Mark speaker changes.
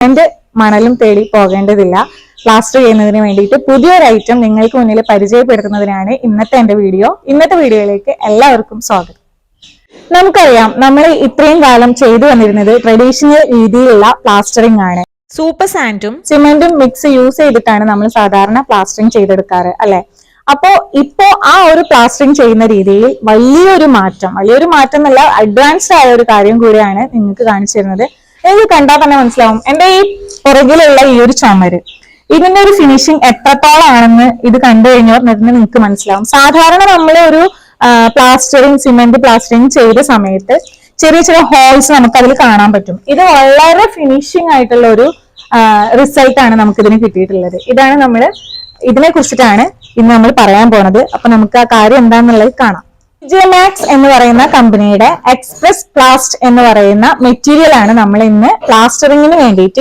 Speaker 1: എന്റെ മണലും തേടി പോകേണ്ടതില്ല. പ്ലാസ്റ്റർ ചെയ്യുന്നതിന് വേണ്ടിയിട്ട് പുതിയൊരു ഐറ്റം നിങ്ങൾക്ക് മുന്നിൽ പരിചയപ്പെടുത്തുന്നതിനാണ് ഇന്നത്തെ എന്റെ വീഡിയോ. ഇന്നത്തെ വീഡിയോയിലേക്ക് എല്ലാവർക്കും സ്വാഗതം. നമുക്കറിയാം, നമ്മൾ ഇത്രയും കാലം ചെയ്തു വന്നിരുന്നത് ട്രഡീഷണൽ രീതിയിലുള്ള പ്ലാസ്റ്ററിംഗ് ആണ്. സൂപ്പർ സാൻഡും സിമെന്റും മിക്സ് യൂസ് ചെയ്തിട്ടാണ് നമ്മൾ സാധാരണ പ്ലാസ്റ്ററിംഗ് ചെയ്തെടുക്കാറ്, അല്ലെ? അപ്പോ ഇപ്പോ ആ ഒരു പ്ലാസ്റ്ററിംഗ് ചെയ്യുന്ന രീതിയിൽ വലിയൊരു മാറ്റം എന്നല്ല, അഡ്വാൻസ്ഡ് ആയ ഒരു കാര്യം കൂടിയാണ് നിങ്ങൾക്ക് കാണിച്ചു തരുന്നത്. എനിക്ക് കണ്ടാൽ തന്നെ മനസ്സിലാവും. എന്റെ ഈ പുറകിലുള്ള ഈ ഒരു ചുമര്, ഇതിന്റെ ഒരു ഫിനിഷിങ് എത്രത്തോളം ആണെന്ന് ഇത് കണ്ടു കഴിഞ്ഞാൽ നിങ്ങൾക്ക് മനസ്സിലാവും. സാധാരണ നമ്മൾ ഒരു സിമെന്റ് പ്ലാസ്റ്ററിംഗ് ചെയ്ത സമയത്ത് ചെറിയ ചെറിയ ഹോൾസ് നമുക്ക് അതിൽ കാണാൻ പറ്റും. ഇത് വളരെ ഫിനിഷിംഗ് ആയിട്ടുള്ള ഒരു റിസൾട്ട് ആണ് നമുക്ക് ഇതിന് കിട്ടിയിട്ടുള്ളത്. ഇതിനെ കുറിച്ചിട്ടാണ് ഇന്ന് നമ്മൾ പറയാൻ പോണത്. അപ്പൊ നമുക്ക് ആ കാര്യം എന്താണെന്നുള്ളത് കാണാം. ജിമാക്സ് എന്ന് പറയുന്ന കമ്പനിയുടെ എക്സ്പ്രസ് പ്ലാസ്റ്റ് എന്ന് പറയുന്ന മെറ്റീരിയൽ ആണ് നമ്മൾ ഇന്ന് പ്ലാസ്റ്ററിങ്ങിന് വേണ്ടിയിട്ട്